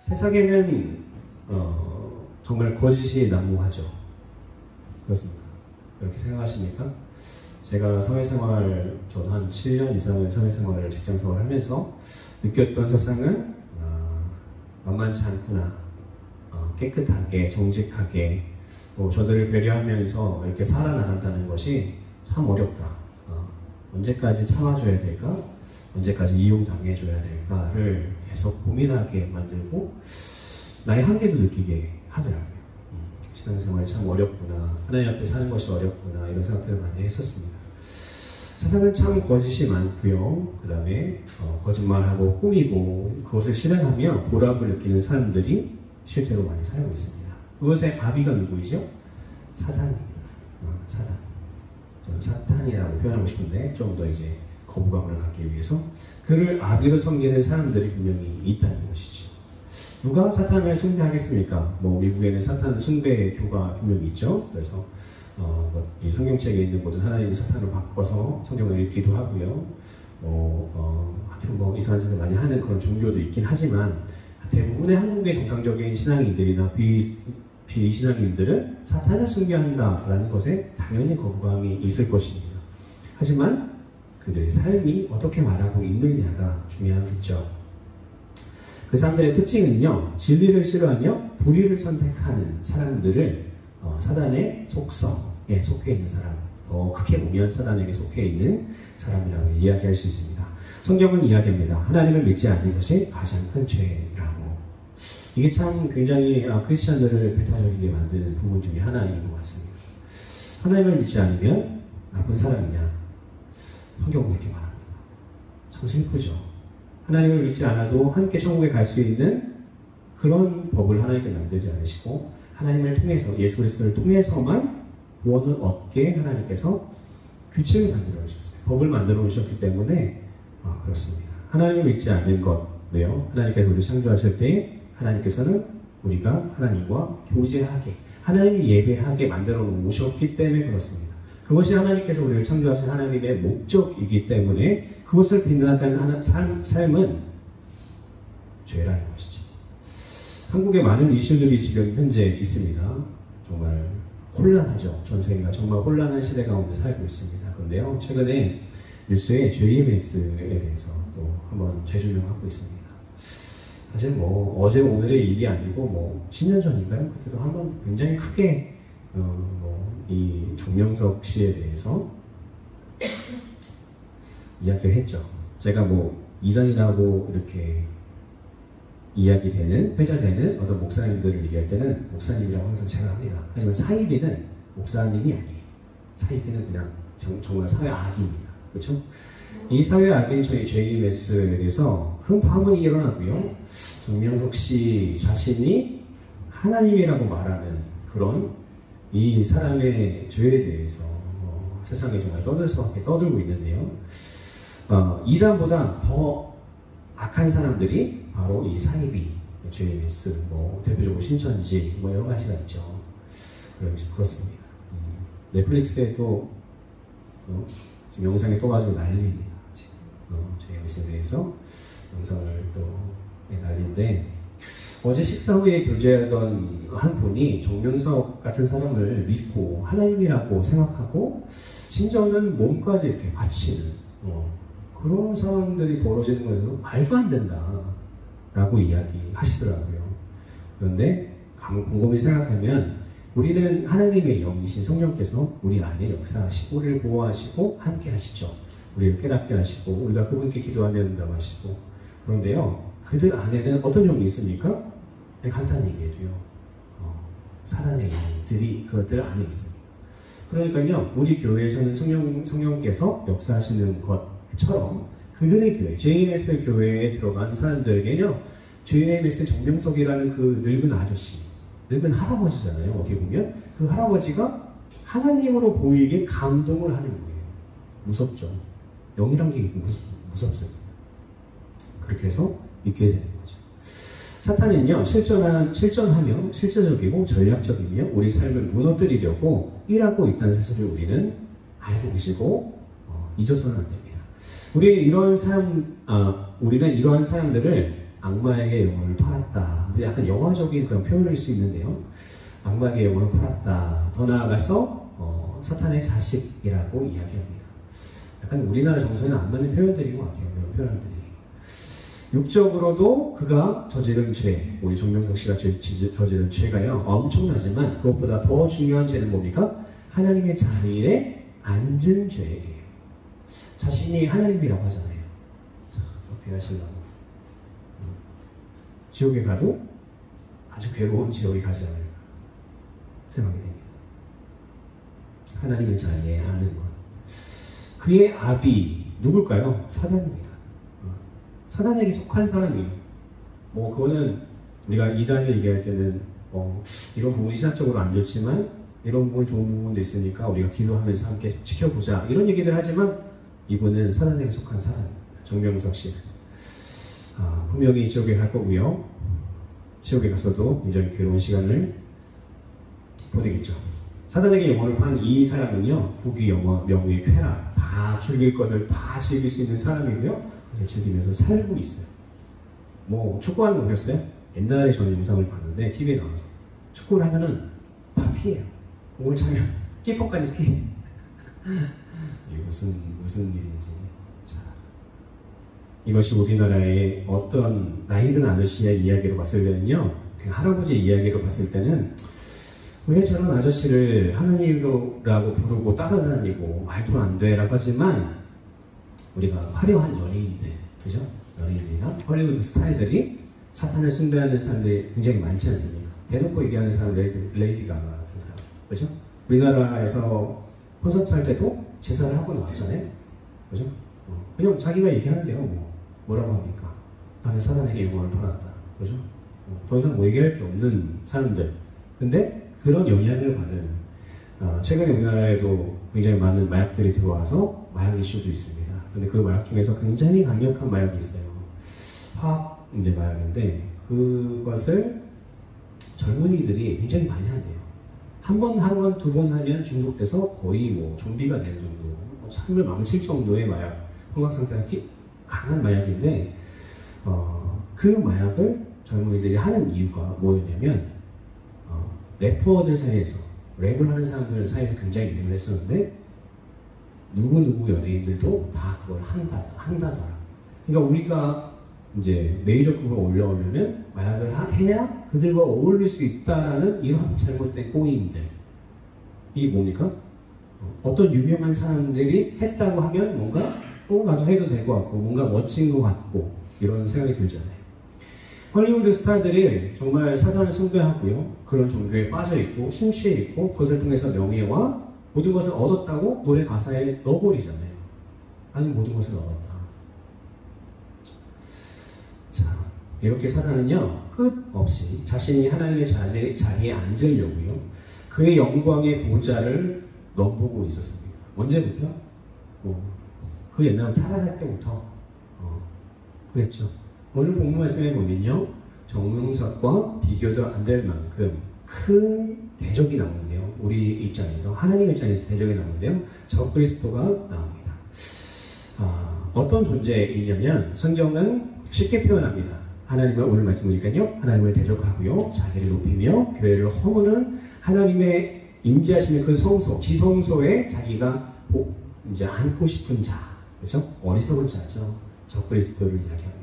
세상에는 정말 거짓이 난무하죠. 그렇습니다. 그렇게 생각하십니까? 제가 사회생활, 저도 한 7년 이상의 사회생활을 직장생활을 하면서 느꼈던 세상은 만만치 않구나. 깨끗하게, 정직하게 저들을 배려하면서 이렇게 살아나간다는 것이 참 어렵다. 언제까지 참아줘야 될까? 언제까지 이용당해줘야 될까를 계속 고민하게 만들고 나의 한계도 느끼게 하더라고요. 신앙생활이 참 어렵구나. 하나님 앞에 사는 것이 어렵구나. 이런 생각들을 많이 했었습니다. 세상은 참 거짓이 많고요. 그 다음에 거짓말하고 꾸미고 그것을 실행하며 보람을 느끼는 사람들이 실제로 많이 살고 있습니다. 그것의 아비가 누구이죠? 사탄입니다. 사탄. 저는 사탄이라고 표현하고 싶은데 좀 더 이제 거부감을 갖기 위해서 그를 아비로 섬기는 사람들이 분명히 있다는 것이죠. 누가 사탄을 숭배하겠습니까? 미국에는 사탄 숭배 교가 분명히 있죠. 그래서 이 성경책에 있는 모든 하나님의 사탄을 바꿔서 성경을 읽기도 하고요. 하여튼 이상한 짓을 많이 하는 그런 종교도 있긴 하지만 대부분의 한국의 정상적인 신앙인들이나 비신앙인들은 사탄을 숭배한다라는 것에 당연히 거부감이 있을 것입니다. 하지만 그들의 삶이 어떻게 말하고 있느냐가 중요하겠죠. 그 사람들의 특징은요, 진리를 싫어하며 불의를 선택하는 사람들을 사단의 속성에 속해 있는 사람, 더 크게 보면 사단에게 속해 있는 사람이라고 이야기할 수 있습니다. 성경은 이야기합니다. 하나님을 믿지 않는 것이 가장 큰 죄라고. 이게 참 굉장히 크리스찬들을 배타적이게 만드는 부분 중에 하나인 것 같습니다. 하나님을 믿지 않으면 나쁜 사람이냐? 성경은 이렇게 말합니다. 참 슬프죠. 하나님을 믿지 않아도 함께 천국에 갈 수 있는 그런 법을 하나님께 만들지 않으시고 하나님을 통해서 예수 그리스도를 통해서만 구원을 얻게 하나님께서 규칙을 만들어 주셨어요. 법을 만들어 주셨기 때문에 그렇습니다. 하나님을 믿지 않는 것 왜요? 하나님께서 우리를 창조하실 때 하나님께서는 우리가 하나님과 교제하게 하나님이 예배하게 만들어 놓으셨기 때문에 그렇습니다. 그것이 하나님께서 우리를 창조하신 하나님의 목적이기 때문에 그것을 빗나가는 삶은 죄라는 것이죠. 한국에 많은 이슈들이 지금 현재 있습니다. 정말 혼란하죠. 전 세계가 정말 혼란한 시대 가운데 살고 있습니다. 그런데요, 최근에 뉴스에 JMS에 대해서 또 한번 재조명하고 있습니다. 사실 어제 오늘의 일이 아니고 10년 전인가요? 그때도 한번 굉장히 크게 이 정명석 씨에 대해서 이야기를 했죠. 제가 이단이라고 이렇게 이야기되는, 회자되는 어떤 목사님들을 얘기할 때는 목사님이라고 항상 제가 합니다. 하지만 사이비는 목사님이 아니에요. 사이비는 그냥 정말 사회 악입니다. 그렇죠? 이 사회 악인 저희 JMS에 대해서 큰 파문이 일어나고요. 정명석 씨 자신이 하나님이라고 말하는 그런 이 사람의 죄에 대해서 세상에 정말 떠들 수밖에 떠들고 있는데요. 이단보다 더 악한 사람들이 바로 이 사이비, JMS, 대표적으로 신천지, 여러 가지가 있죠. 그렇습니다. 넷플릭스에도 지금 영상이 떠가지고 난리입니다. JMS에 대해서 영상을 또 난리인데, 어제 식사 후에 교제하던 한 분이 정명석 같은 사람을 믿고 하나님이라고 생각하고 심지어는 몸까지 이렇게 바치는 그런 상황들이 벌어지는 것은 말도 안 된다라고 이야기하시더라고요. 그런데 곰곰이 생각하면 우리는 하나님의 영이신 성령께서 우리 안에 역사하시고 우리를 보호하시고 함께 하시죠. 우리를 깨닫게 하시고 우리가 그분께 기도하면 응답하시고. 그런데요, 그들 안에는 어떤 영이 있습니까? 간단히 얘기해도요, 사단의 영들이 그들 안에 있습니다. 그러니까요, 우리 교회에서는 성령께서 역사하시는 것처럼 그들의 교회, JMS 교회에 들어간 사람들에게요, JMS 정명석이라는 그 늙은 아저씨, 늙은 할아버지잖아요. 어떻게 보면 그 할아버지가 하나님으로 보이게 감동을 하는 거예요. 무섭죠. 영이란 게 무섭어요. 그렇게 해서 믿게 되는 거죠. 사탄은요, 실전하며 실제적이고 전략적이며 우리 삶을 무너뜨리려고 일하고 있다는 사실을 우리는 알고 계시고 잊어서는 안 됩니다. 우리는 이러한 사람들을 악마에게 영혼을 팔았다. 약간 영화적인 그런 표현일 수 있는데요. 악마에게 영혼을 팔았다. 더 나아가서 사탄의 자식이라고 이야기합니다. 약간 우리나라 정서에는 안 맞는 표현들인 것 같아요. 이런 표현들이. 육적으로도 그가 저지른 죄, 우리 정명석 씨가 저지른 죄가요 엄청나지만 그것보다 더 중요한 죄는 뭡니까? 하나님의 자리에 앉은 죄예요. 자신이 하나님이라고 하잖아요. 자, 어떻게 하시려고? 지옥에 가도 아주 괴로운 지옥에 가지 않을까 생각이 됩니다. 하나님의 자리에 앉는 것. 그의 압이 누굴까요? 사단입니다. 사단에게 속한 사람이에요. 뭐 그거는 우리가 이단을 얘기할 때는 이런 부분이 신학적으로 안 좋지만 이런 부분이 좋은 부분도 있으니까 우리가 기도하면서 함께 지켜보자 이런 얘기들 하지만 이분은 사단에게 속한 사람입니다. 정명석 씨. 분명히 지옥에 갈 거고요. 지옥에 가서도 굉장히 괴로운 시간을 보내겠죠. 사단에게 영혼을 판 이 사람은요, 부귀, 영화, 명예, 쾌락 다 즐길 것을 다 즐길 수 있는 사람이고요. 그래서 즐기면서 살고 있어요. 뭐 축구하는 거 보셨어요? 옛날에 저는 영상을 봤는데 TV에 나와서 축구를 하면은 다 피해요. 공을 차면 키퍼까지 피해. 이게 무슨 일인지. 자, 이것이 우리나라의 어떤 나이든 아저씨의 이야기로 봤을 때는요, 그냥 할아버지의 이야기로 봤을 때는 왜 저런 아저씨를 하나님이라고 부르고 따라다니고 말도 안 돼라고 하지만 우리가 화려한 연예인들, 그죠? 연예인이나 헐리우드 스타일들이 사탄을 숭배하는 사람들이 굉장히 많지 않습니까? 대놓고 얘기하는 사람 레이디 가가 같은 사람, 그죠? 우리나라에서 콘서트 할 때도 제사를 하고 나왔잖아요, 그죠? 그냥 자기가 얘기하는데요, 뭐라고 합니까? 나는 사탄에게 영혼을 팔았다, 그죠? 더 이상 뭐 얘기할 게 없는 사람들. 근데 그런 영향을 받은 최근에 우리나라에도 굉장히 많은 마약들이 들어와서 마약 이슈도 있습니다. 근데 그 마약 중에서 굉장히 강력한 마약이 있어요. 화학 이제 마약인데 그것을 젊은이들이 굉장히 많이 한대요. 한 번, 두 번 하면 중독돼서 거의 뭐 좀비가 되는 정도, 삶을 망칠 정도의 마약, 홍학 상태가 강한 마약인데 그 마약을 젊은이들이 하는 이유가 뭐였냐면 래퍼들 사이에서 랩을 하는 사람들 사이에서 굉장히 유행을 했었는데 누구 연예인들도 다 그걸 한다더라. 그러니까 우리가 이제 메이저급으로 올라오려면 마약을 해야 그들과 어울릴 수 있다라는 이런 잘못된 꼬임들. 이게 뭡니까? 어떤 유명한 사람들이 했다고 하면 뭔가 나도 해도 될 것 같고 뭔가 멋진 것 같고 이런 생각이 들잖아요. 헐리우드 스타들이 정말 사단을 숭배하고요. 그런 종교에 빠져있고 심취해 있고 그것을 통해서 명예와 모든 것을 얻었다고 노래 가사에 넣어버리잖아요. 나는 모든 것을 얻었다. 자, 이렇게 사단은요, 끝없이 자신이 하나님의 자리에 앉으려고요. 그의 영광의 보좌를 넘보고 있었습니다. 언제부터요? 그 옛날 타락할 때부터 그랬죠. 오늘 본문 말씀에 보면요, 정명석과 비교도 안 될 만큼 큰 대적이 나오는데요. 우리 입장에서, 하나님 입장에서 대적이 나오는데요. 적그리스도가 나옵니다. 어떤 존재이냐면 성경은 쉽게 표현합니다. 하나님을, 오늘 말씀 보니까요, 하나님을 대적하고요, 자기를 높이며 교회를 허무는 하나님의 임재하시는 그 성소, 지성소에 자기가 이제 앉고 싶은 자, 그렇죠? 어리석은 자죠. 적그리스도를 이야기합니다.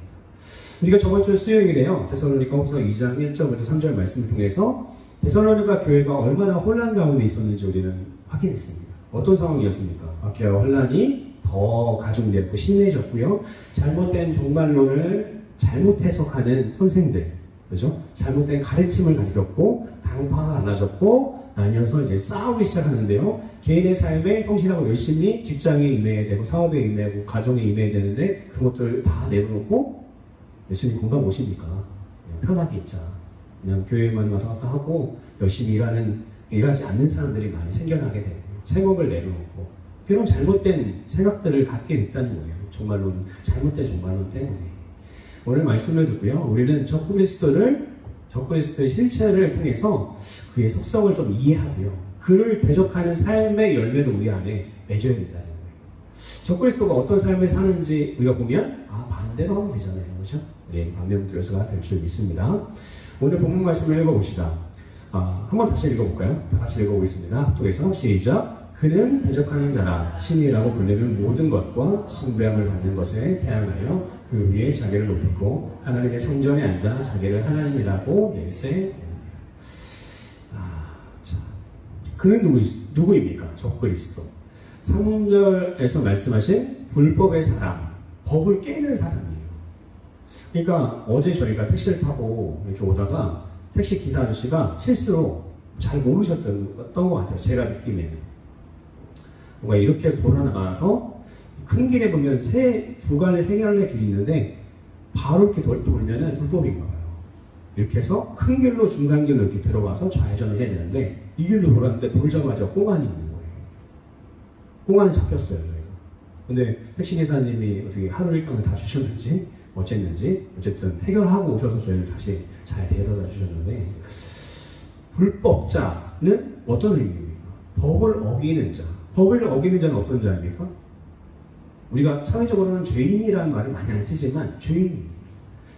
우리가 저번 주 수요일에요, 데살로니가후서 2장 1절부터 3절 말씀을 통해서 데살로니가 교회가 얼마나 혼란 가운데 있었는지 우리는 확인했습니다. 어떤 상황이었습니까? 박해와 혼란이 더 가중되었고 심해졌고요. 잘못된 종말론을 잘못 해석하는 선생들, 그죠? 잘못된 가르침을 가르쳤고 당파가 나눠졌고 나뉘어서 이제 싸우기 시작하는데요. 개인의 삶에 성실하고 열심히 직장에 임해야 되고 사업에 임해야 되고 가정에 임해야 되는데 그런 것들 다 내려놓고 예수님 공감 오십니까? 편하게 있자. 그냥 교회만 왔다 갔다 하고 열심히 일하지 않는 사람들이 많이 생겨나게 되고 생업을 내려놓고 이런 잘못된 생각들을 갖게 됐다는 거예요. 잘못된 종말론 때문에. 오늘 말씀을 듣고요, 우리는 적그리스도의 실체를 통해서 그의 속성을 좀 이해하고요, 그를 대적하는 삶의 열매를 우리 안에 맺어야 된다는 거예요. 적그리스도가 어떤 삶을 사는지 우리가 보면 반대로 하면 되잖아요, 그렇죠? 우리 반면교사가 될 줄 믿습니다. 오늘 본문 말씀을 읽어봅시다. 한번 다시 읽어볼까요? 다 같이 읽어보겠습니다. 합독해서 시작. 그는 대적하는 자라. 신이라고 불리는 모든 것과 숭배함을 받는 것에 태양하여 그 위에 자기를 높이고 하나님의 성전에 앉아 자기를 하나님이라고 내세우느니라. 그는 누구입니까? 적그리스도. 3절에서 말씀하신 불법의 사람, 법을 깨는 사람이에요. 그러니까 어제 저희가 택시를 타고 이렇게 오다가 택시 기사 아저씨가 실수로 잘 모르셨던 것 같아요. 제가 느끼기에는. 뭔가 이렇게 돌아나가서 큰 길에 보면 구간에 세 개의 길이 있는데 바로 이렇게 돌면은 불법인가 봐요. 이렇게 해서 큰 길로 중간길로 이렇게 들어가서 좌회전을 해야 되는데 이 길로 돌았는데 돌자마자 공안이 있는 거예요. 공안이 잡혔어요. 저희가. 근데 택시기사님이 어떻게 하루 일당을 다 주셨는지 어쨌는지 어쨌든 해결하고 오셔서 저희를 다시 잘 데려다 주셨는데 불법자는 어떤 의미입니까? 법을 어기는 자. 법을 어기는 자는 어떤 자입니까? 우리가 사회적으로는 죄인이라는 말을 많이 안 쓰지만 죄인입니다.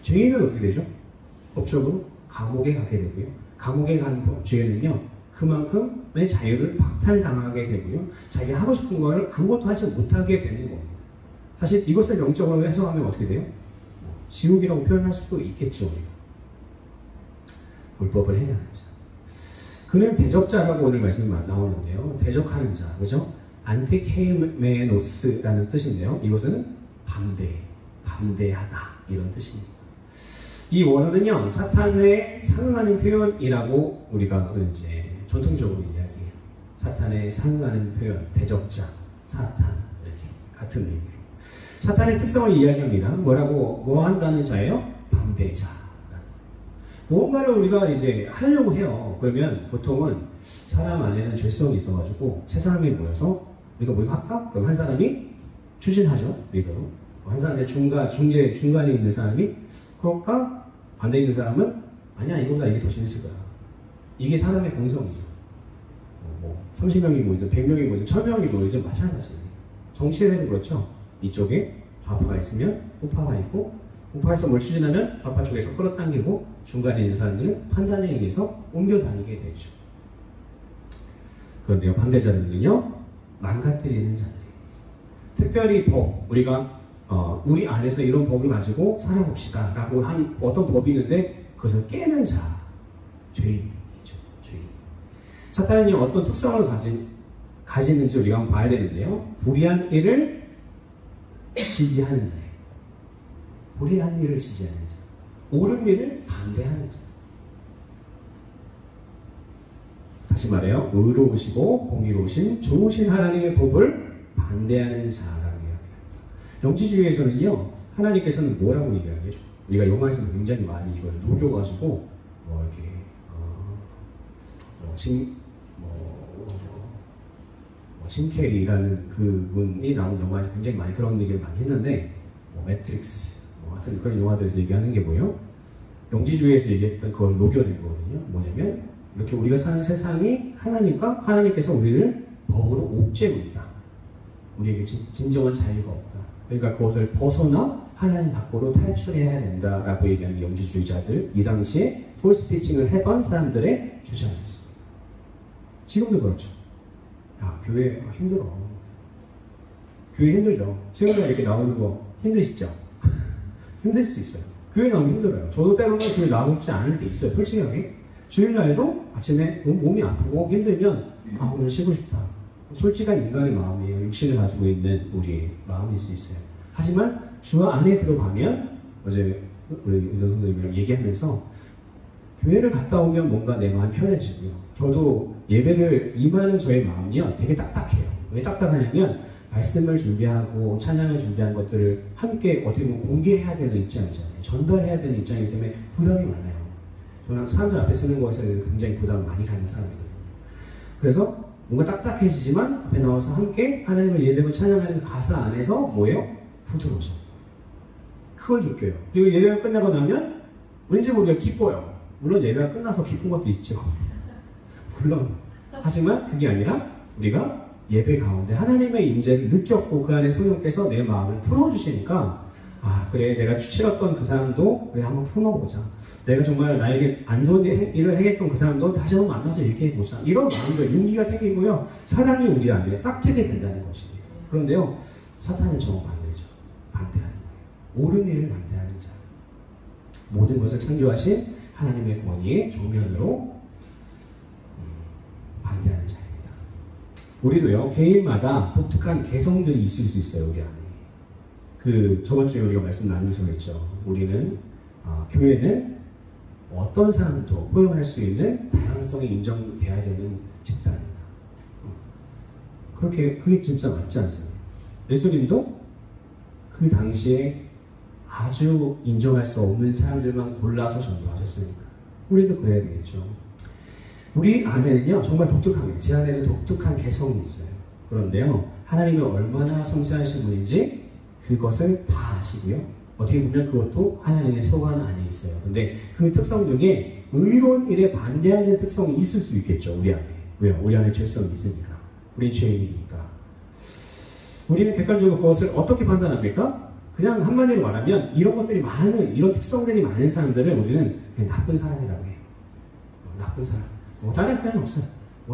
죄인은 어떻게 되죠? 법적으로 감옥에 가게 되고요. 감옥에 간 죄는요, 그만큼의 자유를 박탈당하게 되고요. 자기 하고 싶은 걸 아무것도 하지 못하게 되는 겁니다. 사실 이것을 영적으로 해석하면 어떻게 돼요? 지옥이라고 표현할 수도 있겠죠. 우리가. 불법을 행하는 자. 그는 대적자라고 오늘 말씀 나오는데요. 대적하는 자, 그죠? 안티케이메노스라는 뜻인데요. 이것은 반대하다 이런 뜻입니다. 이 원어는요, 사탄에 상응하는 표현이라고 우리가 이제 전통적으로 이야기해요. 사탄에 상응하는 표현, 대적자, 사탄 이렇게 같은 의미로. 사탄의 특성을 이야기합니다. 뭐 한다는 자예요? 반대자. 무언가를 우리가 이제 하려고 해요. 그러면 보통은 사람 안에는 죄성이 있어가지고 세 사람이 모여서 우리가 뭐 이거 할까? 그럼 한 사람이 추진하죠. 리더로. 한 사람의 중간에 있는 사람이 그럴까? 반대에 있는 사람은 아니야 이거보다 이게 더 재밌을 거야. 이게 사람의 본성이죠. 30명이 모이든 100명이 모이든 1000명이 모이든 마찬가지예요. 정치에도 그렇죠. 이쪽에 좌파가 있으면 우파가 있고 우파에서 뭘 추진하면 좌파 쪽에서 끌어당기고 중간에 있는 사람들은 판단에 의해서 옮겨 다니게 되죠. 그런데요, 반대자들은요, 망가뜨리는 자들이에요. 특별히 우리가 우리 안에서 이런 법을 가지고 살아봅시다 라고 한 어떤 법이 있는데 그것을 깨는 자, 죄인이죠. 죄인. 사탄이 어떤 특성을 가지는지 우리가 한번 봐야 되는데요. 불의한 일을 지지하는 자예요. 불의한 일을 지지하는 자. 옳은 일을 반대하는 자. 다시 말해요. 의로우시고 공의로우신 좋으신 하나님의 법을 반대하는 자라고 이야기합니다. 영지주의에서는요, 하나님께서는 뭐라고 얘기하죠? 우리가 영화에서는 굉장히 많이 이걸 녹여가지고 이렇게 짐 캐리라는 그분이 나온 영화에서 굉장히 많이 그런 얘기를 많이 했는데 매트릭스 하여튼 그런 영화들에서 얘기하는 게 뭐예요? 영지주의에서 얘기했던 그걸 녹여낸 거거든요. 뭐냐면 이렇게 우리가 사는 세상이 하나님께서 우리를 법으로 옥죄고 있다. 우리에게 진정한 자유가 없다. 그러니까 그것을 벗어나 하나님 밖으로 탈출해야 된다라고 얘기하는 영지주의자들, 이 당시에 폴스 티칭을 해던 사람들의 주장이었습니다. 지금도 그렇죠. 야, 교회 힘들어. 교회 힘들죠. 지금도 이렇게 나오는 거 힘드시죠? 힘들 수 있어요. 교회 나오면 힘들어요. 저도 때로는 교회 나오지 않을 때 있어요. 솔직하게. 주일날도 아침에 몸이 아프고 힘들면 오늘 쉬고 싶다. 솔직한 인간의 마음이에요. 육신을 가지고 있는 우리의 마음일 수 있어요. 하지만 주 안에 들어가면 어제 우리 은정 선생님이랑 얘기하면서 교회를 갔다 오면 뭔가 내 마음이 편해지고요. 저도 예배를 임하는 저의 마음이요 되게 딱딱해요. 왜 딱딱하냐면 말씀을 준비하고 찬양을 준비한 것들을 함께 어떻게 보면 공개해야 되는 입장이잖아요. 전달해야 되는 입장이기 때문에 부담이 많아요. 저는 사람들 앞에 쓰는 것에 굉장히 부담을 많이 가는 사람이거든요. 그래서 뭔가 딱딱해지지만 앞에 나와서 함께 하나님을 예배하고 찬양하는 그 가사 안에서 뭐예요? 부드러워져. 그걸 느껴요. 그리고 예배가 끝나고 나면 왠지 모르게 기뻐요. 물론 예배가 끝나서 기쁜 것도 있죠. 물론. 하지만 그게 아니라 우리가 예배 가운데 하나님의 임재를 느꼈고 그 안에 성령께서 내 마음을 풀어주시니까 아 그래 내가 싫었던 그 사람도 그래 한번 품어보자. 내가 정말 나에게 안 좋은 일을 행했던 그 사람도 다시 한번 만나서 얘기해보자. 이런 마음도 용기가 생기고요. 사랑이 우리 안에 싹트게 된다는 것입니다. 그런데요. 사탄은 정반대죠. 반대하는 거예요. 옳은 일을 반대하는 자. 모든 것을 창조하신 하나님의 권위의 정면으로 반대하는 자입니다. 우리도요. 개인마다 독특한 개성들이 있을 수 있어요. 우리 안에. 그 저번 주에 우리가 말씀 나누면서 했죠. 우리는 교회는 어떤 사람도 포용할 수 있는 다양성이 인정돼야 되는 집단이다. 그게 진짜 맞지 않습니까? 예수님도 그 당시에 아주 인정할 수 없는 사람들만 골라서 전도하셨으니까 우리도 그래야 되겠죠. 우리 안에는요 정말 독특합니다. 제 안에도 독특한 개성이 있어요. 그런데요 하나님이 얼마나 섬세하신 분인지 그것을 다 아시고요. 어떻게 보면 그것도 하나님의 소관 안에 있어요. 근데 그 특성 중에 의로운 일에 반대하는 특성이 있을 수 있겠죠. 우리 안에. 왜요? 우리 안에 죄성이 있으니까. 우린 죄인이니까. 우리는 객관적으로 그것을 어떻게 판단합니까? 그냥 한마디로 말하면 이런 것들이 많은, 이런 특성들이 많은 사람들을 우리는 그냥 나쁜 사람이라고 해요. 나쁜 사람. 다른 표현 없어요.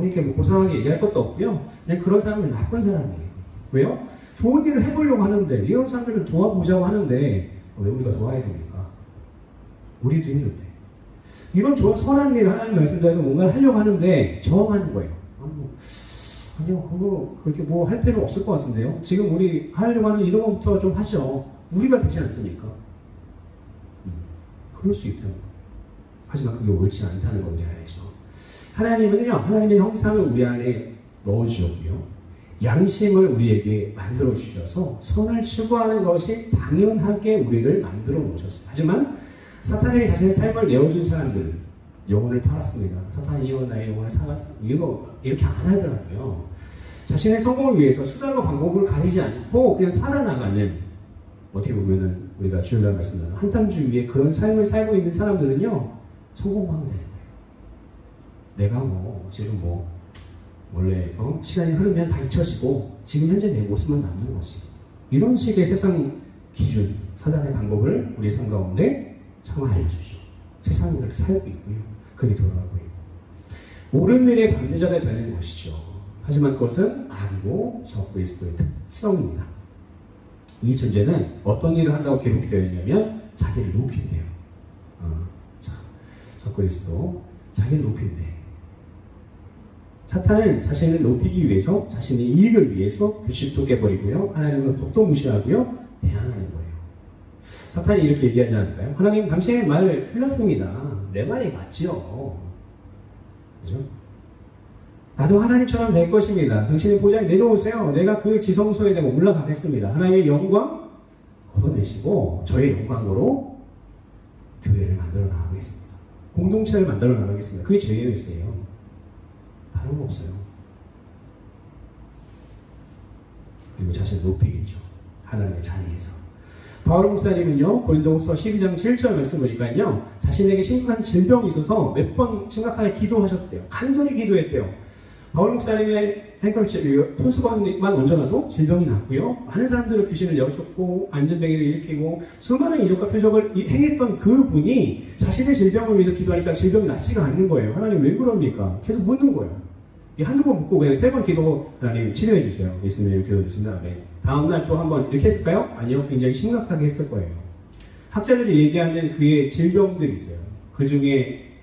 이렇게 고상하게 얘기할 것도 없고요. 그냥 그런 사람은 나쁜 사람이에요. 왜요? 좋은 일을 해보려고 하는데, 이런 사람들을 도와보자고 하는데, 왜 우리가 도와야 됩니까? 우리도 힘든데. 이런 선한 일을 하나님 말씀대로 뭔가를 하려고 하는데, 저항하는 거예요. 아니요, 그렇게 할 필요 없을 것 같은데요. 지금 우리 하려고 하는 이런 것부터 좀 하죠. 우리가 되지 않습니까? 그럴 수 있다는 거. 하지만 그게 옳지 않다는 걸 우리 알죠. 하나님은요, 하나님의 형상을 우리 안에 넣어주셨고요. 양심을 우리에게 만들어 주셔서 선을 추구하는 것이 당연하게 우리를 만들어 놓으셨어요. 하지만 사탄에게 자신의 삶을 내어준 사람들, 영혼을 팔았습니다. 사탄이 나의 영혼을 사갔어. 이렇게 안 하더라고요. 자신의 성공을 위해서 수단과 방법을 가리지 않고 그냥 살아나가는, 어떻게 보면은 우리가 주일날 말씀나는 한탄주의의 그런 삶을 살고 있는 사람들은요, 성공하면 되는 거예요. 내가 지금 원래 시간이 흐르면 다 잊혀지고 지금 현재 내 모습만 남는 거지. 이런 식의 세상 기준, 사단의 방법을 우리 삶 가운데 참 알려주죠. 세상이 그렇게 살고 있고요. 그렇게 돌아가고 있고. 옳은 일의 반대자가 되는 것이죠. 하지만 그것은 악이고 적그리스도의 특성입니다. 이 존재는 어떤 일을 한다고 기록이 되어 있냐면 자기를 높인대요. 적그리스도 자기를 높인대. 사탄은 자신을 높이기 위해서, 자신의 이익을 위해서 규칙도 깨버리고요. 하나님을 독도 무시하고요. 대항하는 거예요. 사탄이 이렇게 얘기하지 않을까요? 하나님, 당신의 말 틀렸습니다. 내 말이 맞지요. 그죠? 나도 하나님처럼 될 것입니다. 당신의 보좌에 내려오세요. 내가 그 지성소에 내가 올라가겠습니다. 하나님의 영광 걷어내시고 저의 영광으로 교회를 만들어 나가겠습니다. 공동체를 만들어 나가겠습니다. 그게 제 계획이에요. 다른 거 없어요. 그리고 자신을 높이겠죠. 하나님의 자리에서. 바울 목사님은요, 고린도후서 12장 7절 말씀 보니까요, 자신에게 심각한 질병이 있어서 몇 번 심각하게 기도하셨대요. 간절히 기도했대요. 바울 목사님의 행컬체, 손수건만 얹어놔도 질병이 났고요. 많은 사람들을 귀신을 내어쫓고 안전뱅이를 일으키고 수많은 이적과 표적을 행했던 그 분이 자신의 질병을 위해서 기도하니까 질병이 낫지가 않는 거예요. 하나님 왜 그럽니까? 계속 묻는 거예요. 한두 번 묻고 그냥 세 번 기도, 하나님 치료해 주세요. 예수님 기도했습니다. 네. 다음날 또 한 번 이렇게 했을까요? 아니요. 굉장히 심각하게 했을 거예요. 학자들이 얘기하는 그의 질병들이 있어요. 그 중에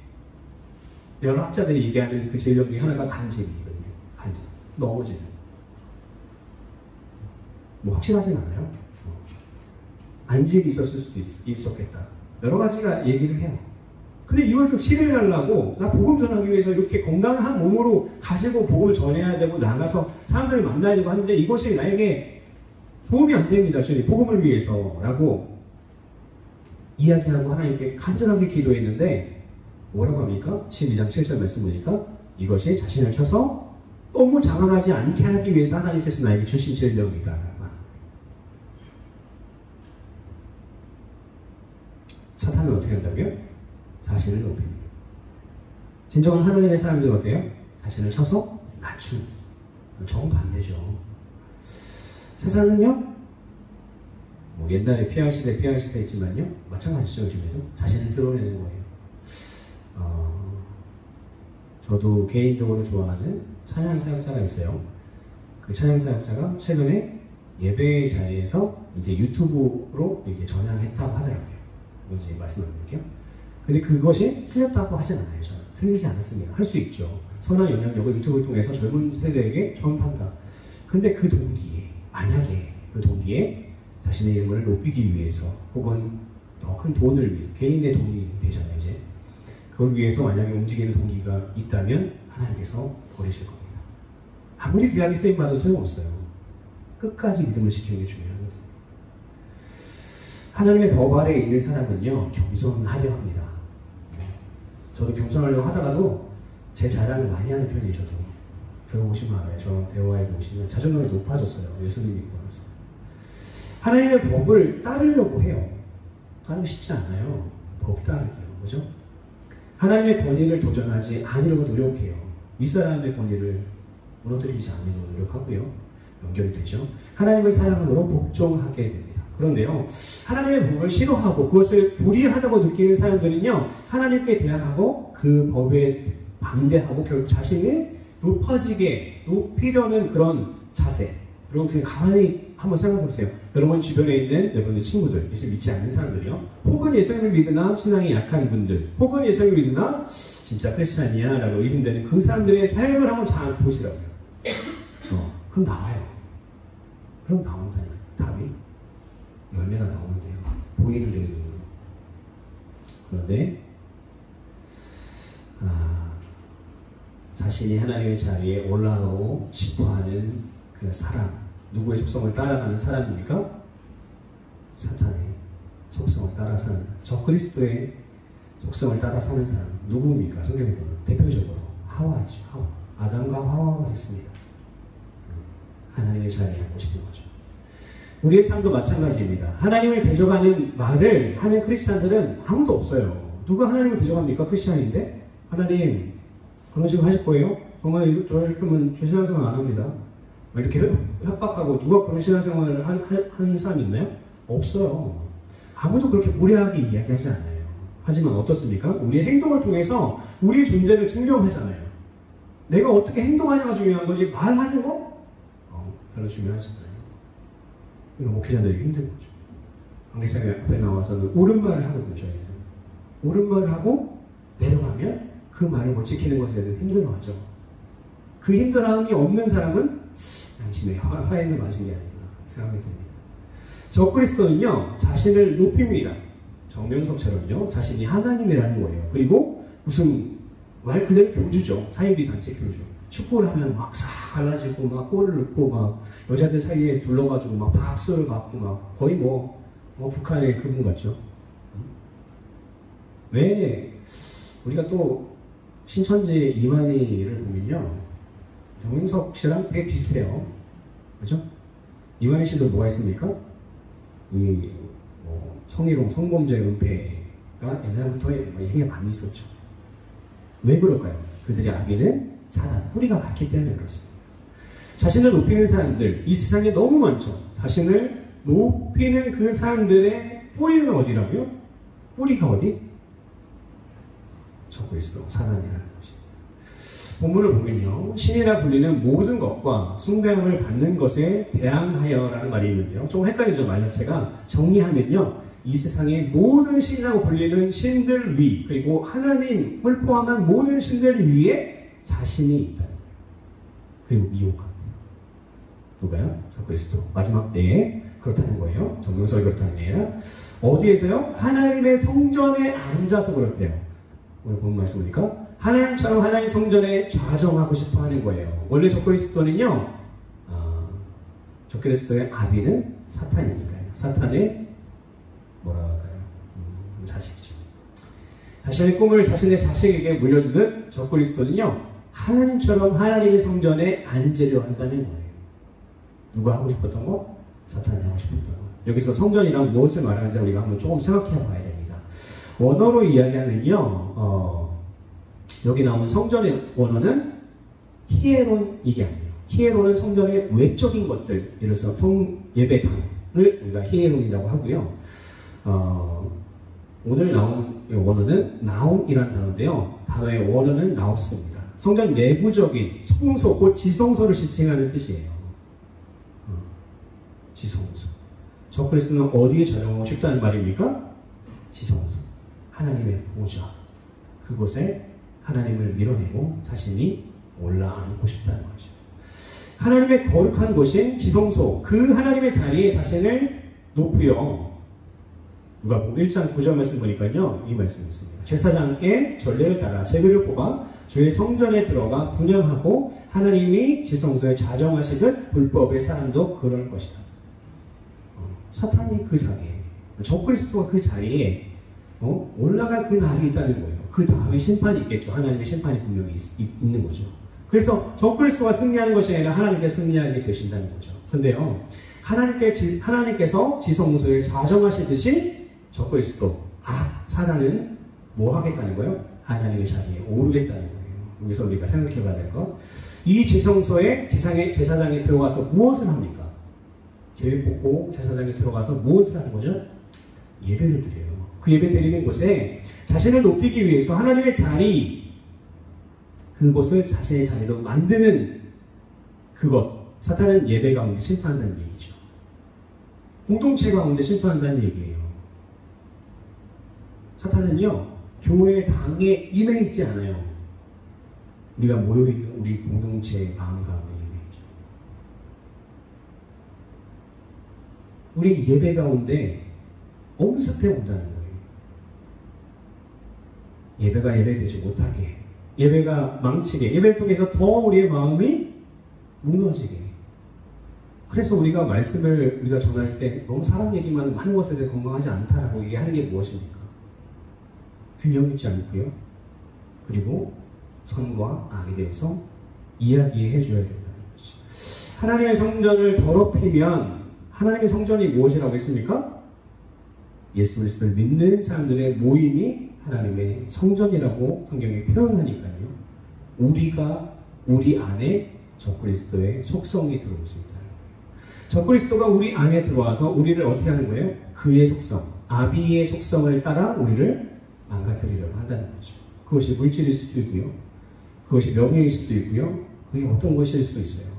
여러 학자들이 얘기하는 그 질병 중에 하나가 간질이거든요. 간질. 넘어지는. 확실하진 않아요. 안질이 있었을 수도 있었겠다. 여러 가지가 얘기를 해요. 근데 이걸 좀 치료해달라고, 나 복음 전하기 위해서 이렇게 건강한 몸으로 가지고 복음을 전해야 되고 나가서 사람들을 만나야 되고 하는데 이것이 나에게 도움이 안 됩니다. 주님, 복음을 위해서 라고 이야기하고 하나님께 간절하게 기도했는데 뭐라고 합니까? 12장 7절 말씀 보니까 이것이 자신을 쳐서 너무 장황하지 않게 하기 위해서 하나님께서 나에게 주신 질병이다. 사탄은 어떻게 한다고요? 자신을 높입니다. 진정한 하나님의 사람들은 어때요? 자신을 쳐서 낮추는. 정반대죠. 세상은요, 뭐 옛날에 PR 시대 있지만요. 마찬가지죠. 요즘에도 자신을 드러내는 거예요. 저도 개인적으로 좋아하는 찬양 사역자가 있어요. 그 찬양 사역자가 최근에 예배 자리에서 이제 유튜브로 이렇게 전향했다고 하더라고요. 그건 이제 말씀 안 드릴게요. 근데 그것이 틀렸다고 하진 않아요. 저는 틀리지 않았습니다. 할 수 있죠. 선한 영향력을 유튜브를 통해서 젊은 세대에게 전파한다. 근데 그 동기에, 만약에 그 동기에 자신의 이름을 높이기 위해서 혹은 더 큰 돈을 위해서, 개인의 돈이 되잖아요, 이제. 그걸 위해서 만약에 움직이는 동기가 있다면 하나님께서 버리실 겁니다. 아무리 귀하게 쓰임받아도 소용없어요. 끝까지 믿음을 지키는 게 중요합니다. 하나님의 법 아래에 있는 사람은요, 겸손하려 합니다. 저도 겸손하려고 하다가도 제 자랑을 많이 하는 편이에요, 저도. 들어보시면 알아요. 저랑 대화해 보시면 자존감이 높아졌어요. 예수님 믿고 나서. 하나님의 법을 따르려고 해요. 따르기 쉽지 않아요. 법 따르기요. 그죠? 하나님의 권위를 도전하지 않으려고 노력해요. 윗사람의 권위를 무너뜨리지 않으려고 노력하고요. 연결이 되죠. 하나님을 사랑함으로 복종하게 됩니다. 그런데요, 하나님의 법을 싫어하고 그것을 불의하다고 느끼는 사람들은요, 하나님께 대항하고 그 법에 반대하고 결국 자신을 높이려는 그런 자세. 여러분 그냥 가만히 한번 생각해 보세요. 여러분 주변에 있는 여러분의 친구들, 예수 믿지 않는 사람들이요, 혹은 예수님을 믿으나 신앙이 약한 분들, 혹은 예수님을 믿으나 진짜 크리스찬이야 라고 의심되는 그 사람들의 삶을 한번 잘 보시라고요. 그럼 나와요. 그럼 나온다니까. 답이 열매가 나오는데요. 보이는 대로. 그런데 자신이 하나님의 자리에 올라가고 싶어하는 그 사람, 누구의 속성을 따라가는 사람입니까? 사탄의 속성을 따라 사는, 적그리스도의 속성을 따라 사는 사람 누구입니까? 성경에 보면 대표적으로 하와이죠. 하와. 아담과 하와가 했습니다. 하나님의 자리에 앉고 싶은 거죠. 우리의 삶도 마찬가지입니다. 하나님을 대적하는 말을 하는 크리스찬들은 아무도 없어요. 누가 하나님을 대적합니까? 크리스찬인데? 하나님 그런 식으로 하실 거예요? 정말 이렇게 하면 저 신앙생활 안 합니다. 이렇게 협박하고 누가 그런 신앙생활을 하는 사람이 있나요? 없어요. 아무도 그렇게 무례하게 이야기하지 않아요. 하지만 어떻습니까? 우리의 행동을 통해서 우리의 존재를 증명하잖아요. 내가 어떻게 행동하냐가 중요한 거지 말하는 거? 별로 중요하지 않아요. 이거 목회자들이 힘든 거죠. 관계자 앞에 나와서는 옳은 말을 하거든요. 저희는 옳은 말을 하고 내려가면 그 말을 못 지키는 것에 대해서 힘들어하죠. 그 힘들어함이 없는 사람은 당신의 화해는 맞은 게 아닌가 생각이 듭니다. 적그리스도는요, 자신을 높입니다. 정명석처럼요, 자신이 하나님이라는 거예요. 그리고 무슨 말 그대로 교주죠. 사이비 단체 교주. 축구를 하면 막 싹 갈라지고 막 골을 넣고 막 여자들 사이에 둘러가지고 막 박수를 받고 막 거의 뭐 북한의 그분 같죠. 왜 우리가 또 신천지 이만희를 보면요, 정명석 씨랑 되게 비슷해요. 그죠? 이만희 씨도 뭐가 있습니까? 성희롱, 성범죄 은폐가 옛날부터 얘기가 많이 있었죠. 왜 그럴까요? 그들의 악의는 사단, 뿌리가 같기 때문에 그렇습니다. 자신을 높이는 사람들, 이 세상에 너무 많죠. 자신을 높이는 그 사람들의 뿌리는 어디라고요? 뿌리가 어디? 적그리스도, 사단이라는 것입니다. 본문을 보면요, 신이라 불리는 모든 것과 숭배함을 받는 것에 대항하여라는 말이 있는데요. 조금 헷갈리죠, 말 자체가. 정리하면요, 이 세상의 모든 신이라고 불리는 신들 위, 그리고 하나님을 포함한 모든 신들 위에 자신이 있다는 거예요. 그리고 미혹합니다. 누가요? 적그리스도. 마지막 때에 그렇다는 거예요. 정명석이 그렇다는 게 아니라 어디에서요? 하나님의 성전에 앉아서 그렇대요. 오늘 본 말씀이니까 하나님처럼 하나님 성전에 좌정하고 싶어 하는 거예요. 원래 적그리스도는요, 적그리스도의 아비는 사탄이니까요. 사탄의 뭐라고 할까요? 자식이죠. 자신의 꿈을 자신의 자식에게 물려주는 적그리스도는요, 하나님처럼 하나님의 성전에 앉으려 한다는 거예요. 누가 하고 싶었던 거? 사탄이 하고 싶었던 거. 여기서 성전이란 무엇을 말하는지 우리가 한번 조금 생각해 봐야 됩니다. 원어로 이야기하면요, 여기 나온 성전의 원어는 히에론, 이게 아니에요. 히에론은 성전의 외적인 것들, 예를 들어서 예배당, 우리가 히에론이라고 하고요. 오늘 나온 원어는 나온이라는 단어인데요. 단어의 원어는 나우스입니다. 성전 내부적인 성소, 곧 지성소를 지칭하는 뜻이에요. 지성소. 적그리스도는 어디에 전용하고 싶다는 말입니까? 지성소. 하나님의 보좌. 그곳에 하나님을 밀어내고 자신이 올라앉고 싶다는 거죠. 하나님의 거룩한 곳인 지성소, 그 하나님의 자리에 자신을 놓고요. 누가복음 1장 9절 말씀 보니까요, 이 말씀이 있습니다. 제사장의 전례를 따라 제비를 뽑아 주의 성전에 들어가 분향하고 하나님이 지성소에 자정하시듯 불법의 사람도 그럴 것이다. 사탄이 그 자리에, 적그리스도가 그 자리에 올라갈 그 날이 있다는 거예요. 그 다음에 심판이 있겠죠. 하나님의 심판이 분명히 있는 거죠. 그래서 적그리스도가 승리하는 것이 아니라 하나님께서 승리하게 되신다는 거죠. 근데요, 하나님께서 지성소에 자정하시듯이 적그리스도, 사단은 뭐 하겠다는 거예요? 하나님의 자리에 오르겠다는 거예요. 여기서 우리가 생각해 봐야 될 것. 이 지성소에 제사장이 들어가서 무엇을 합니까? 제비 뽑고 제사장이 들어가서 무엇을 하는 거죠? 예배를 드려요. 그 예배 드리는 곳에 자신을 높이기 위해서 하나님의 자리, 그곳을 자신의 자리로 만드는 그것, 사탄은 예배 가운데 심판한다는 얘기죠. 공동체 가운데 심판한다는 얘기예요. 사탄은요, 교회 당에 임해 있지 않아요. 우리가 모여있는 우리 공동체의 마음 가운데 임해 있죠. 우리 예배 가운데 엄습해 온다는 거예요. 예배가 예배되지 못하게, 예배가 망치게, 예배를 통해서 더 우리의 마음이 무너지게. 그래서 우리가 말씀을 우리가 전할 때 너무 사람 얘기만 하는 것에 대해 건강하지 않다라고 얘기하는 게 무엇입니까? 균형 있지 않고요. 그리고 선과 악에 대해서 이야기해 줘야 된다는 것이죠. 하나님의 성전을 더럽히면 하나님의 성전이 무엇이라고 했습니까? 예수 그리스도를 믿는 사람들의 모임이 하나님의 성전이라고 성경이 표현하니까요. 우리가 우리 안에 적그리스도의 속성이 들어올 수 있다는 거예요. 적그리스도가 우리 안에 들어와서 우리를 어떻게 하는 거예요? 그의 속성, 아비의 속성을 따라 우리를 망가뜨리려고 한다는 거죠. 그것이 물질일 수도 있고요. 그것이 명예일 수도 있고요. 그게 어떤 것일 수도 있어요.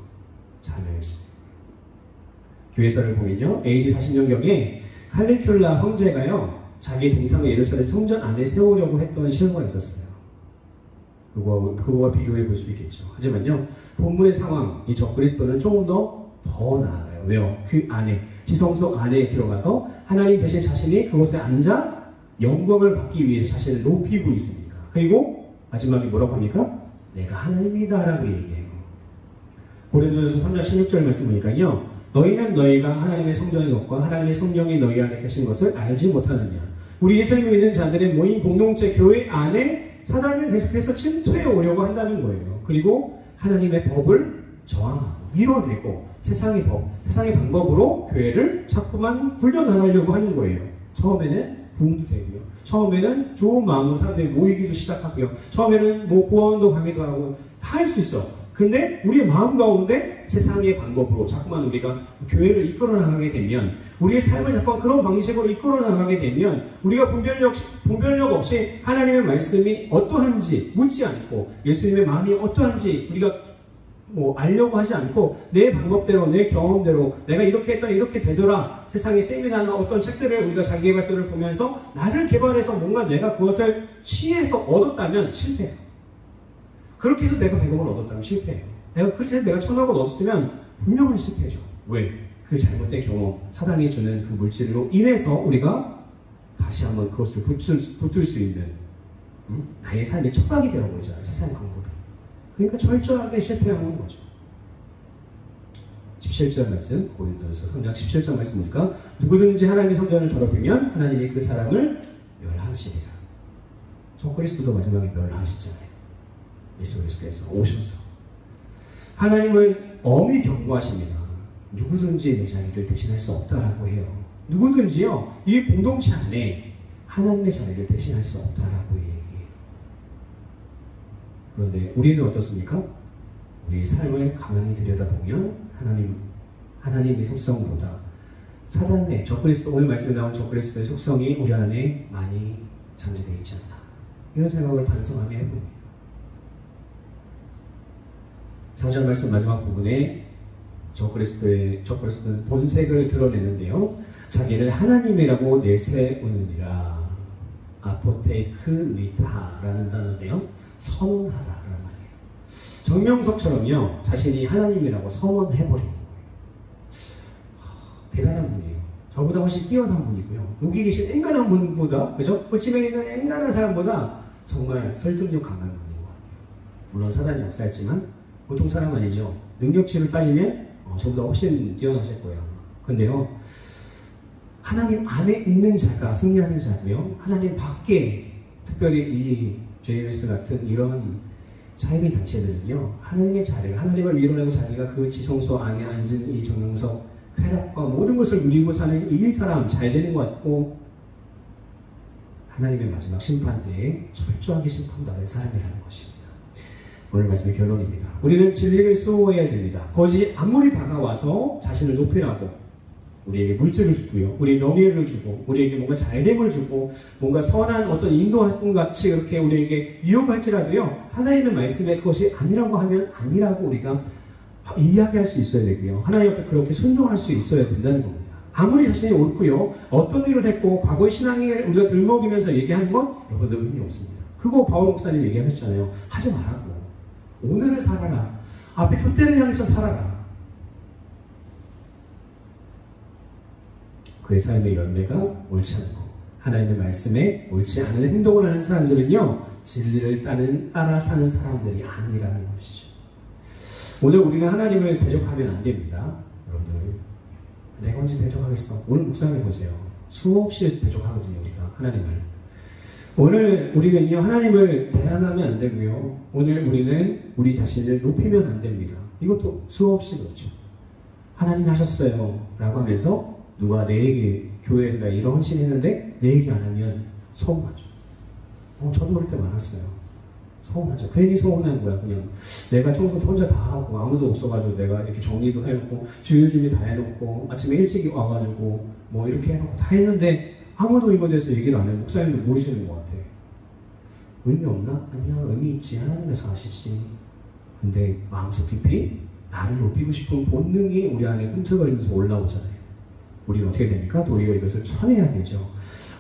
자녀일 수도 있고요. 교회사를 보면요, AD 40년경에 칼리큘라 황제가요, 자기 동상을 예루살렘 성전 안에 세우려고 했던 실험가 있었어요. 그거와 비교해 볼 수 있겠죠. 하지만요, 본문의 상황, 이 적그리스도는 조금 더 나아가요. 왜요? 그 안에, 지성소 안에 들어가서 하나님 대신 자신이 그곳에 앉아 영광을 받기 위해서 자신을 높이고 있습니다. 그리고 마지막에 뭐라고 합니까? 내가 하나님이다라고 얘기해요. 고린도전서 3장 16절 말씀 보니까요, 너희는 너희가 하나님의 성전의 것과 하나님의 성령이 너희 안에 계신 것을 알지 못하느냐. 우리 예수님을 믿는 자들의 모임 공동체 교회 안에 사단은 계속해서 침투해 오려고 한다는 거예요. 그리고 하나님의 법을 저항하고 밀어내고 세상의 법, 세상의 방법으로 교회를 자꾸만 굴려나가려고 하는 거예요. 처음에는 부흥도 되고요. 처음에는 좋은 마음으로 사람들이 모이기도 시작하고요. 처음에는 뭐 고원도 가기도 하고 다 할 수 있어. 근데 우리의 마음 가운데 세상의 방법으로 자꾸만 우리가 교회를 이끌어 나가게 되면, 우리의 삶을 자꾸만 그런 방식으로 이끌어 나가게 되면, 우리가 분별력 없이 하나님의 말씀이 어떠한지 묻지 않고 예수님의 마음이 어떠한지 우리가 알려고 하지 않고 내 방법대로, 내 경험대로 내가 이렇게 했더니 이렇게 되더라, 세상에 세미나나 어떤 책들을 우리가 자기개발서를 보면서 나를 개발해서 뭔가 내가 그것을 취해서 얻었다면 실패해요. 그렇게 해서 내가 100억을 얻었다면 실패해요. 그렇게 해서 내가 1000억을 얻었으면 분명한 실패죠. 왜? 그 잘못된 경험, 사단이 주는 그 물질로 인해서 우리가 다시 한번 그것을 붙들 수 있는 나의 삶의 척박이 되어버리잖아요. 세상의 방법이. 그러니까 철저하게 실패하는 거죠. 17절 말씀, 고린도전서 3장 17절 말씀이니까 누구든지 하나님의 성전을 더럽히면 하나님이 그 사람을 멸하시리라. 적그리스도도 마지막에 멸하시잖아요. 예수 그리스도께서 오셔서 하나님을 엄히 경고하십니다. 누구든지 내 자리를 대신할 수 없다라고 해요. 누구든지요, 이 공동체 안에 하나님의 자리를 대신할 수 없다라고 얘기해요. 그런데 우리는 어떻습니까? 우리의 삶을 가만히 들여다보면 하나님의 속성보다 사단의 적그리스도, 오늘 말씀에 나온 적그리스도의 속성이 우리 안에 많이 잠재되어 있지 않나, 이런 생각을 반성하며 해봅니다. 4절 말씀 마지막 부분에 적그리스도는 본색을 드러내는데요, 자기를 하나님이라고 내세우느니라. 아포테크리타라는 단어인데요, 선언하다라는 말이에요. 정명석처럼요, 자신이 하나님이라고 선언해버리는 거예요. 대단한 분이에요. 저보다 훨씬 뛰어난 분이고요. 여기 계신 엔간한 분보다, 그죠? 꼴찌에 있는 엔간한 사람보다 정말 설득력 강한 분인 것 같아요. 물론 사단이 역사했지만 보통 사람 아니죠. 능력치를 따지면 저보다 훨씬 뛰어나실 거예요. 근데요, 하나님 안에 있는 자가 승리하는 자고요, 하나님 밖에, 특별히 이 JS 같은 이런 사이비 단체들은요, 하나님의 자리를, 하나님을 밀어내고 자기가 그 지성소 안에 앉은 이 정명석, 쾌락과 모든 것을 누리고 사는 이 사람 잘 되는 것 같고, 하나님의 마지막 심판 때에 철저하게 심판받을 사람이라는 것입니다. 오늘 말씀의 결론입니다. 우리는 진리를 수호해야 됩니다. 거짓이 아무리 다가와서 자신을 높이라고 우리에게 물질을 주고요, 우리 명예를 주고, 우리에게 뭔가 잘됨을 주고, 뭔가 선한 어떤 인도하심 같이 이렇게 우리에게 유혹할지라도요, 하나님의 말씀에 그것이 아니라고 하면 아니라고 우리가 이야기할 수 있어야 되고요, 하나님 앞에 그렇게 순종할 수 있어야 된다는 겁니다. 아무리 자신이 옳고요, 어떤 일을 했고 과거의 신앙을 우리가 들먹이면서 얘기하는 건 여러분들 의미 없습니다. 그거 바울 목사님 얘기하셨잖아요. 하지 말라고. 오늘을 살아라. 앞에 표대를 향해서 살아라. 그의 삶의 열매가 옳지 않고 하나님의 말씀에 옳지 않은 행동을 하는 사람들은요, 진리를 따라 사는 사람들이 아니라는 것이죠. 오늘 우리는 하나님을 대적하면 안 됩니다. 여러분들, 내가 언제 대적하겠어? 오늘 묵상해 보세요. 수없이 대적하거든요, 우리가 하나님을. 오늘 우리는요, 하나님을 대항하면 안 되고요, 오늘 우리는 우리 자신을 높이면 안 됩니다. 이것도 수없이 그렇죠. 하나님이 하셨어요 라고 하면서 누가 내게 교회에서 이런 헌신했는데 내 얘기 안 하면 서운하죠. 저도 그럴 때 많았어요. 서운하죠. 괜히 서운한 거야. 그냥 내가 청소도 혼자 다 하고 아무도 없어가지고 내가 이렇게 정리도 해놓고 주일 준비 다 해놓고 아침에 일찍 와가지고 뭐 이렇게 해놓고 다 했는데 아무도 이거에 대해서 얘기를 안 해요. 목사님도 모이시는 것 같아. 의미 없나? 아니야, 의미 있지. 하나님께서 하시지. 근데 마음속 깊이 나를 높이고 싶은 본능이 우리 안에 꿈틀거리면서 올라오잖아요. 우리는 어떻게 됩니까? 도리어 이것을 쳐내야 되죠.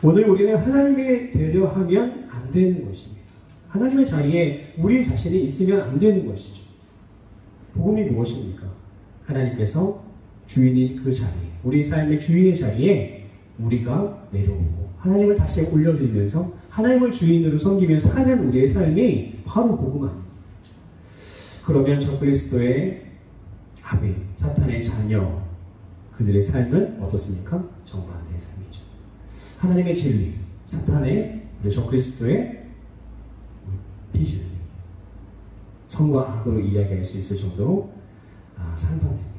오늘 우리는 하나님이 되려 하면 안 되는 것입니다. 하나님의 자리에 우리 자신이 있으면 안 되는 것이죠. 복음이 무엇입니까? 하나님께서 주인인 그 자리, 우리 삶의 주인의 자리에 우리가 내려오고 하나님을 다시 올려드리면서 하나님을 주인으로 섬기며 사는 우리의 삶이 바로 복음 아닙니까? 그러면 적그리스도의 아비, 사탄의 자녀, 그들의 삶은 어떻습니까? 정반대의 삶이죠. 하나님의 진리, 사탄의, 그리고 적그리스도의 비진리, 선과 악으로 이야기할 수 있을 정도로 상반됩니다.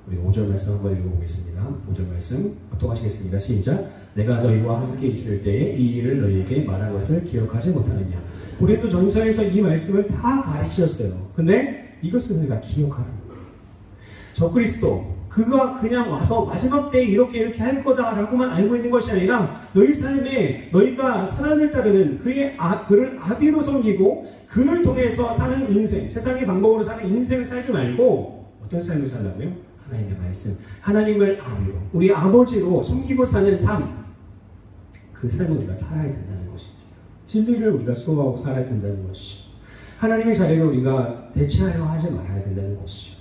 우리 5절 말씀 한번 읽어보겠습니다. 5절 말씀 합독하시겠습니다. 시작. 내가 너희와 함께 있을 때에 이 일을 너희에게 말한 것을 기억하지 못하느냐. 고린도 전서에서 이 말씀을 다 가르치셨어요. 근데 이것을 너희가 기억하라는 거예요. 적그리스도, 그가 그냥 와서 마지막 때에 이렇게 할 거다라고만 알고 있는 것이 아니라 너희 삶에 너희가 사단을 따르는 그를 아비로 섬기고 그를 통해서 사는 인생, 세상의 방법으로 사는 인생을 살지 말고 어떤 삶을 살라고요? 하나님의 말씀, 하나님을 아비로, 우리 아버지로 섬기고 사는 삶, 그 삶을 우리가 살아야 된다는 것입니다. 진리를 우리가 수호하고 살아야 된다는 것이죠. 하나님의 자리를 우리가 대체하려 하지 말아야 된다는 것이죠.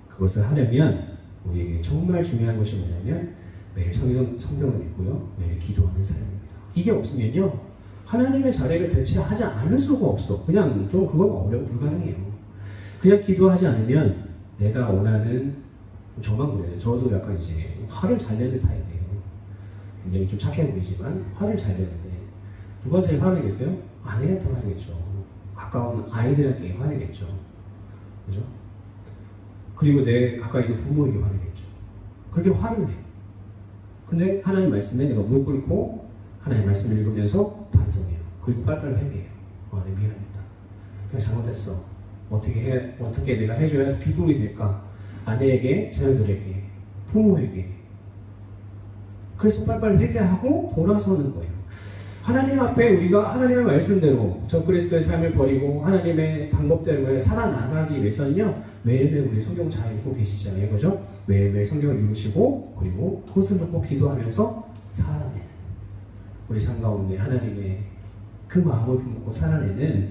그것을 하려면 우리에게 정말 중요한 것이 뭐냐면 매일 성경을 읽고요, 매일 기도하는 삶입니다. 이게 없으면요, 하나님의 자리를 대체하지 않을 수가 없어. 그냥 좀 그건 불가능해요. 그냥 기도하지 않으면 내가 원하는, 저만 그래요. 저도 약간 이제 화를 잘 내는 타입이에요. 굉장히 좀 착해 보이지만 화를 잘 내는데 누구한테 화내겠어요? 아내한테 화내겠죠. 가까운 아이들한테 화내겠죠. 그죠? 그리고 내 가까이 있는 부모에게 화내겠죠. 그렇게 화를 내. 근데 하나님 말씀에 내가 무릎 꿇고 하나님 말씀을 읽으면서 반성해요. 그리고 빨리빨리 회개해요. 내 미안했다. 내가 잘못했어. 어떻게 내가 해줘야 기쁨이 될까? 아내에게, 자녀들에게. 부모에게. 그래서 빨리빨리 회개하고 돌아서는 거예요. 하나님 앞에 우리가 하나님의 말씀대로 저 그리스도의 삶을 버리고 하나님의 방법대로 살아나가기 위해서는요, 매일매일 우리 성경 잘 읽고 계시잖아요. 그죠? 매일매일 성경을 읽으시고, 그리고 코스를 놓고 기도하면서 살아내는, 우리 삶 가운데 하나님의 그 마음을 품고 살아내는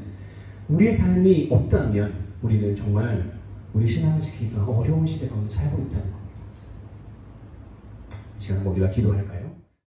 우리의 삶이 없다면 우리는 정말 우리 신앙을 지키기가 어려운 시대 가운데 살고 있다는 겁니다. 지금 한번 우리가 기도할까요?